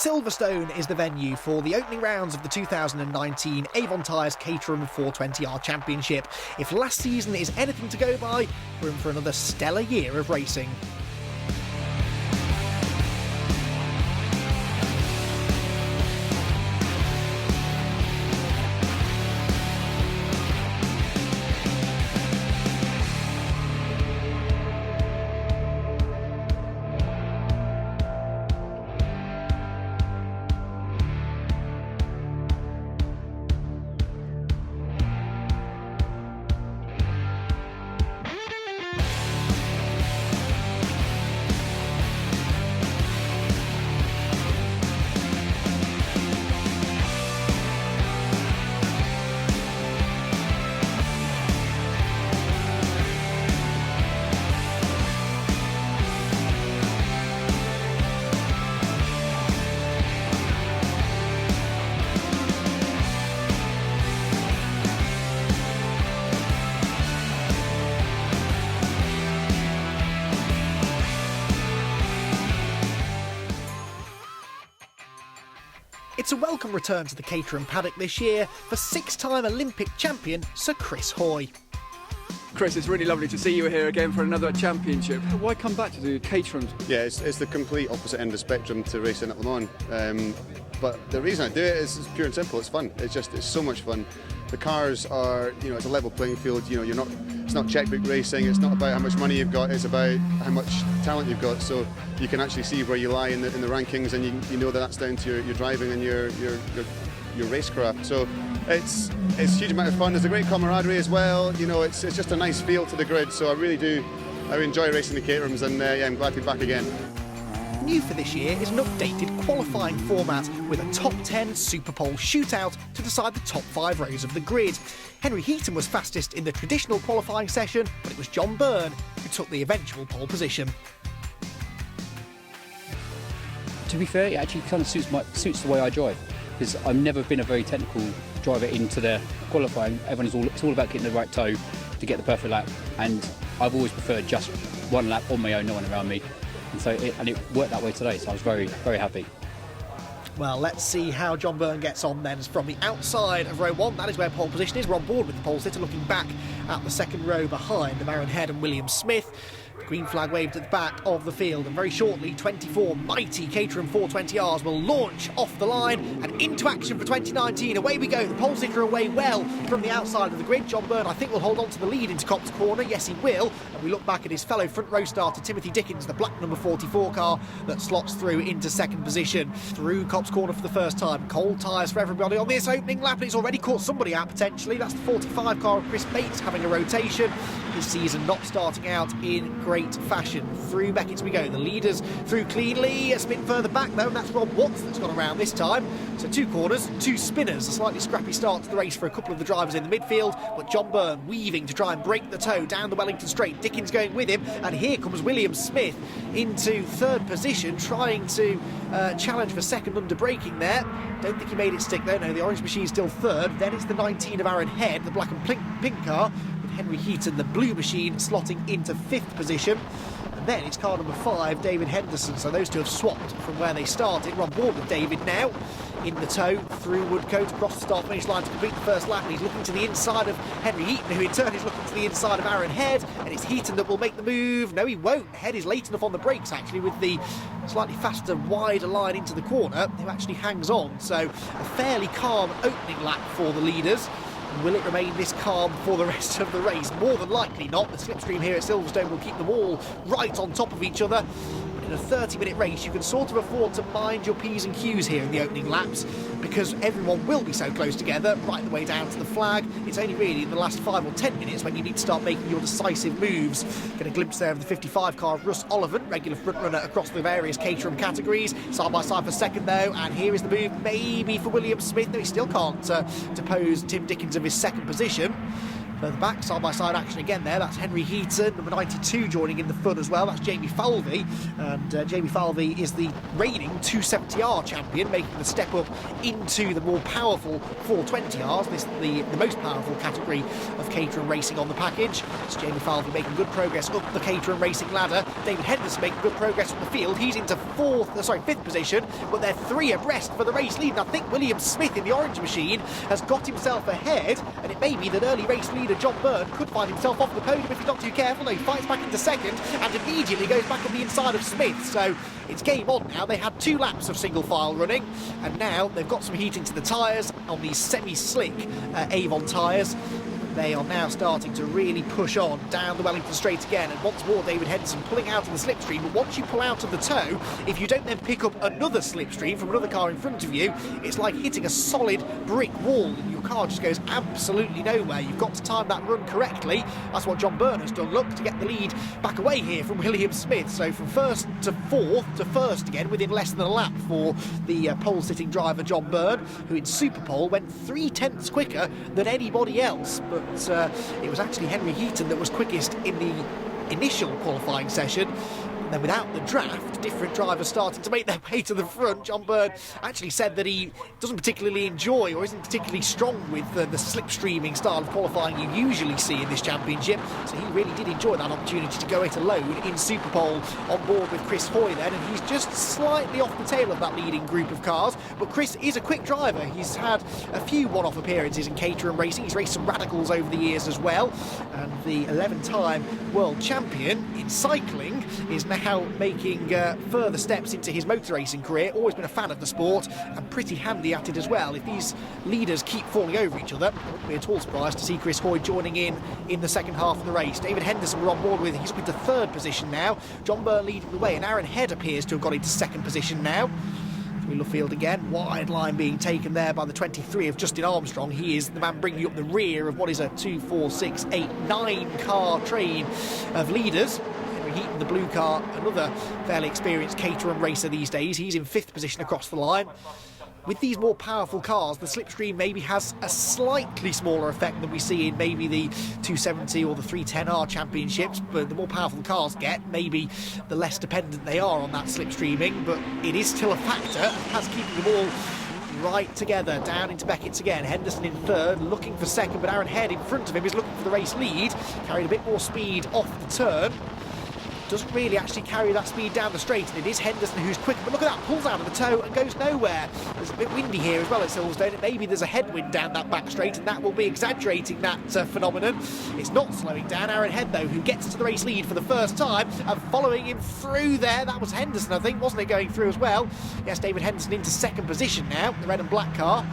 Silverstone is the venue for the opening rounds of the 2019 Avon Tyres Caterham 420R Championship. If last season is anything to go by, we're in for another stellar year of racing. It's a welcome return to the Caterham paddock this year for six-time Olympic champion Sir Chris Hoy. Chris, it's really lovely to see you here again for another championship. Why come back to do Caterham? Yeah, it's the complete opposite end of the spectrum to racing at Le Mans. But the reason I do it is pure and simple. It's fun. It's so much fun. The cars are, it's a level playing field. It's not checkbook racing. It's not about how much money you've got. It's about how much talent you've got. So you can actually see where you lie in the rankings, and you know that's down to your driving and your racecraft. So it's a huge amount of fun. There's a great camaraderie as well. It's just a nice feel to the grid. So I really do. I enjoy racing the Caterhams, and I'm glad to be back again. New for this year is an updated qualifying format with a top 10 Super Pole shootout to decide the top 5 rows of the grid. Henry Heaton was fastest in the traditional qualifying session, but it was John Byrne who took the eventual pole position. To be fair, it actually kind of suits the way I drive, because I've never been a very technical driver into the qualifying. It's all about getting the right toe to get the perfect lap, and I've always preferred just one lap on my own, no one around me. And it worked that way today, so I was very, very happy. Well, let's see how John Byrne gets on then. From the outside of row 1, that is where pole position is. We're on board with the pole sitter, looking back at the second row behind of Aaron Head and William Smith. Green flag waved at the back of the field, and very shortly 24 mighty Caterham 420Rs will launch off the line and into action for 2019. Away we go, the pole sitter away well from the outside of the grid. John Byrne, I think, will hold on to the lead into Copse Corner. Yes, he will. And we look back at his fellow front row starter Timothy Dickens, the black number 44 car that slots through into second position. Through Copse Corner for the first time. Cold tyres for everybody on this opening lap, and it's already caught somebody out potentially. That's the 45 car of Chris Bates having a rotation. His season not starting out in great fashion. Through Beckett's we go. The leaders through cleanly. A spin further back though, and that's Rob Watts that's gone around this time. So 2 corners, 2 spinners. A slightly scrappy start to the race for a couple of the drivers in the midfield, but John Byrne weaving to try and break the toe down the Wellington straight. Dickens going with him, and here comes William Smith into third position, trying to challenge for second under braking there. Don't think he made it stick though. No, the orange machine's still third. Then it's the 19 of Aaron Head, the black and pink car, with Henry Heaton, the blue machine, slotting into 5th position. And then it's car number 5, David Henderson. So those two have swapped from where they started. We're on board with David now. In the tow, through Woodcote, across the start-finish line to complete the first lap. And he's looking to the inside of Henry Heaton, who in turn is looking to the inside of Aaron Head. And it's Heaton that will make the move. No, he won't. Head is late enough on the brakes, actually, with the slightly faster, wider line into the corner, who actually hangs on. So a fairly calm opening lap for the leaders. Will it remain this calm for the rest of the race? More than likely not. The slipstream here at Silverstone will keep them all right on top of each other. But in a 30-minute race, you can sort of afford to mind your P's and Q's here in the opening laps, because everyone will be so close together right the way down to the flag. It's only really in the last 5 or 10 minutes when you need to start making your decisive moves. Get a glimpse there of the 55 car of Russ Oliphant, regular front runner across the various Caterham categories. Side by side for second though, and here is the move maybe for William Smith. No, he still can't depose Tim Dickens of his second position. Further back, side-by-side action again there. That's Henry Heaton, number 92, joining in the fun as well. That's Jamie Falvey, and Jamie Falvey is the reigning 270R champion, making the step up into the more powerful 420Rs. This is the most powerful category of Caterham racing on the package. It's Jamie Falvey making good progress up the Caterham racing ladder. David Henderson making good progress from the field. He's into fifth position, but they're 3 abreast for the race lead. And I think William Smith in the orange machine has got himself ahead, and it may be that early race leader John Byrne could find himself off the podium if he's not too careful. No, he fights back into second and immediately goes back on the inside of Smith. So it's game on now. They had 2 laps of single file running, and now they've got some heat into the tyres on these semi-slick Avon tyres. They are now starting to really push on down the Wellington Straight again, and once more David Henderson pulling out of the slipstream. But once you pull out of the tow, if you don't then pick up another slipstream from another car in front of you, it's like hitting a solid brick wall, and your car just goes absolutely nowhere. You've got to time that run correctly. That's what John Byrne has done, look, to get the lead back away here from William Smith. So from first to fourth to first again within less than a lap for the pole-sitting driver John Byrne, who in Super Pole went 3/10 quicker than anybody else. But it was actually Henry Heaton that was quickest in the initial qualifying session. And then without the draft, different drivers starting to make their way to the front. John Byrne actually said that he doesn't particularly enjoy or isn't particularly strong with the slipstreaming style of qualifying you usually see in this championship. So he really did enjoy that opportunity to go it alone in Super Pole on board with Chris Hoy then. And he's just slightly off the tail of that leading group of cars. But Chris is a quick driver. He's had a few one-off appearances in Caterham racing. He's raced some radicals over the years as well. And the 11-time world champion in cycling is now making further steps into his motor racing career. Always been a fan of the sport and pretty handy at it as well. If these leaders keep falling over each other, I wouldn't be at all surprised to see Chris Hoy joining in the second half of the race. David Henderson we're on board with. He's up into 3rd position now. John Byrne leading the way, and Aaron Head appears to have got into 2nd position now. Wheelerfield again, wide line being taken there by the 23 of Justin Armstrong. He is the man bringing up the rear of what is a 2, 4, 6, 8, 9 car train of leaders. Heaton, the blue car, another fairly experienced Caterham racer these days. He's in 5th position across the line. With these more powerful cars, the slipstream maybe has a slightly smaller effect than we see in maybe the 270 or the 310R championships, but the more powerful cars get, maybe the less dependent they are on that slipstreaming, but it is still a factor. That's keeping them all right together. Down into Beckett's again. Henderson in 3rd, looking for 2nd, but Aaron Head in front of him is looking for the race lead. Carried a bit more speed off the turn. Doesn't really actually carry that speed down the straight, and it is Henderson who's quick, but look at that, pulls out of the tow and goes nowhere. There's a bit windy here as well at Silverstone, and maybe there's a headwind down that back straight, and that will be exaggerating that phenomenon. It's not slowing down. Aaron Head though, who gets to the race lead for the first time, and following him through there, that was Henderson I think, wasn't it, going through as well? Yes, David Henderson into 2nd position now, the red and black car.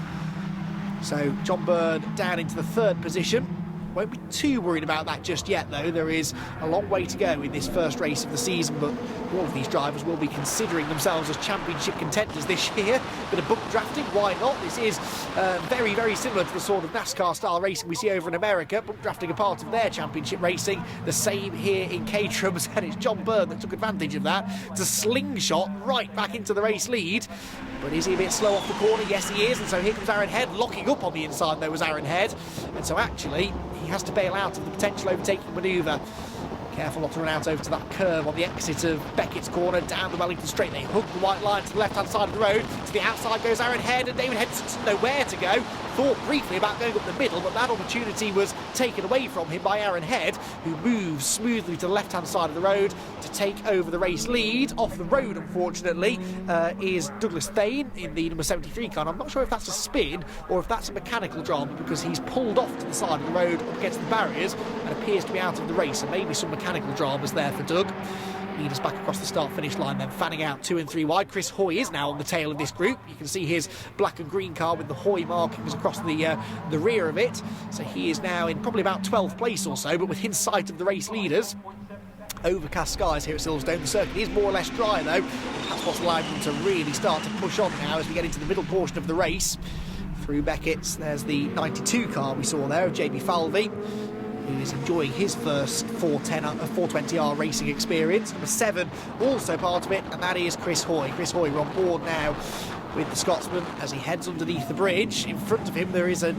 So John Byrne down into the 3rd position. Won't be too worried about that just yet though. There is a long way to go in this first race of the season, but all of these drivers will be considering themselves as championship contenders this year. Bit of book drafting, why not? This is very, very similar to the sort of NASCAR style racing we see over in America. Book drafting a part of their championship racing. The same here in Caterham, and it's John Byrne that took advantage of that to slingshot right back into the race lead. But is he a bit slow off the corner? Yes, he is. And so here comes Aaron Head. Locking up on the inside though was Aaron Head, and so actually he has to bail out of the potential overtaking manoeuvre. Careful not to run out over to that curve on the exit of Beckett's corner, down the Wellington Straight. They hook the white line to the left-hand side of the road. To the outside goes Aaron Head, and David Henderson doesn't know where to go. Thought briefly about going up the middle, but that opportunity was taken away from him by Aaron Head, who moves smoothly to the left-hand side of the road to take over the race lead. Off the road, unfortunately, is Douglas Thane in the number 73 car. And I'm not sure if that's a spin or if that's a mechanical drama, because he's pulled off to the side of the road up against the barriers and appears to be out of the race. And maybe some mechanical dramas there for Doug. Lead us back across the start-finish line then, fanning out 2 and 3 wide. Chris Hoy is now on the tail of this group. You can see his black and green car with the Hoy markings across the rear of it. So he is now in probably about 12th place or so, but within sight of the race leaders. Overcast skies here at Silverstone. The circuit is more or less dry though. That's what's allowed them to really start to push on now as we get into the middle portion of the race. Through Beckett's, there's the 92 car we saw there of Jamie Falvey, who is enjoying his first 420R racing experience. Number 7 also part of it, and that is Chris Hoy. Chris Hoy, we're on board now with the Scotsman as he heads underneath the bridge. In front of him there is a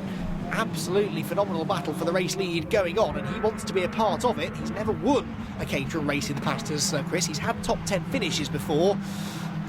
absolutely phenomenal battle for the race lead going on, and he wants to be a part of it. He's never won a Caterham race in the past, as Chris. He's had top 10 finishes before.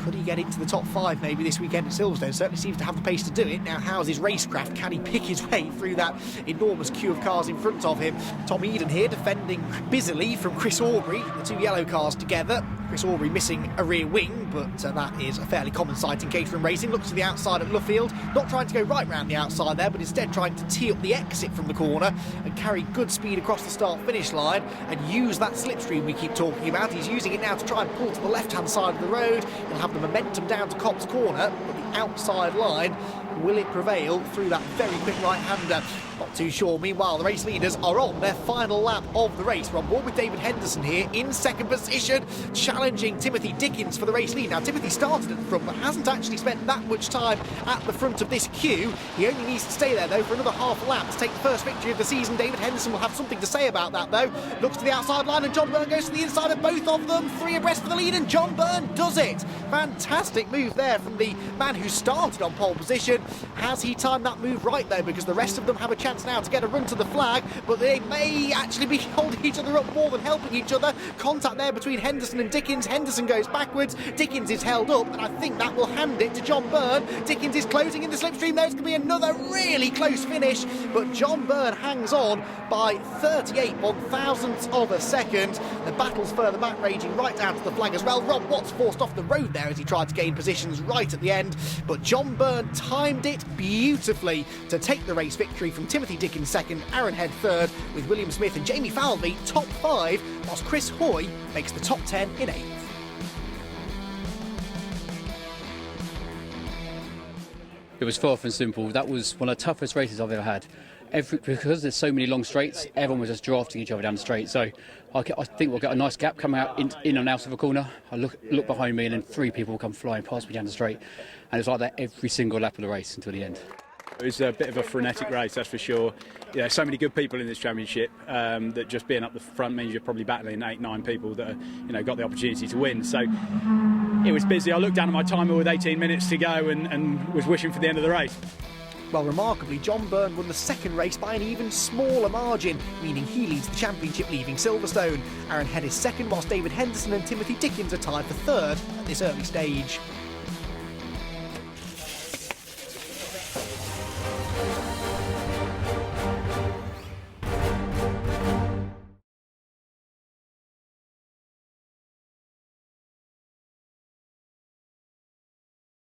Could he get into the top 5 maybe this weekend at Silverstone? Certainly seems to have the pace to do it. Now, how's his racecraft? Can he pick his way through that enormous queue of cars in front of him? Tom Eden here defending busily from Chris Aubrey, the two yellow cars together. Chris Aubrey missing a rear wing, but that is a fairly common sight in Caterham racing. Looks to the outside of Luffield, not trying to go right round the outside there, but instead trying to tee up the exit from the corner and carry good speed across the start-finish line and use that slipstream we keep talking about. He's using it now to try and pull to the left-hand side of the road. He'll have the momentum down to Copse Corner, but the outside line, will it prevail through that very quick right-hander? Not too sure. Meanwhile, the race leaders are on their final lap of the race. We're on board with David Henderson here in second position, challenging Timothy Dickens for the race lead. Now, Timothy started at the front, but hasn't actually spent that much time at the front of this queue. He only needs to stay there, though, for another half lap to take the first victory of the season. David Henderson will have something to say about that, though. Looks to the outside line, and John Byrne goes to the inside of both of them. 3 abreast for the lead, and John Byrne does it. Fantastic move there from the man who started on pole position. Has he timed that move right, though? Because the rest of them have a chance now to get a run to the flag, but they may actually be holding each other up more than helping each other. Contact there between Henderson and Dickens. Henderson goes backwards, Dickens is held up, and I think that will hand it to John Byrne. Dickens is closing in the slipstream. There's going to be another really close finish, but John Byrne hangs on by 38 1,000ths of a second. The battle's further back, raging right down to the flag as well. Rob Watts forced off the road there as he tried to gain positions right at the end, but John Byrne timed it beautifully to take the race victory from Timothy Dickens second, Aaron Head third, with William Smith and Jamie Falvey top 5, whilst Chris Hoy makes the top 10 in 8th. It was far from simple. That was one of the toughest races I've ever had. Because there's so many long straights, everyone was just drafting each other down the straight. So I think we'll get a nice gap coming out in and out of a corner. I look behind me, and then 3 people come flying past me down the straight. And it's like that every single lap of the race until the end. It was a bit of a frenetic race, that's for sure. Yeah, so many good people in this championship that just being up the front means you're probably battling 8-9 people that are, got the opportunity to win. So it was busy. I looked down at my timer with 18 minutes to go and was wishing for the end of the race. Well, remarkably, John Byrne won the second race by an even smaller margin, meaning he leads the championship, leaving Silverstone. Aaron Head is second, whilst David Henderson and Timothy Dickens are tied for third at this early stage.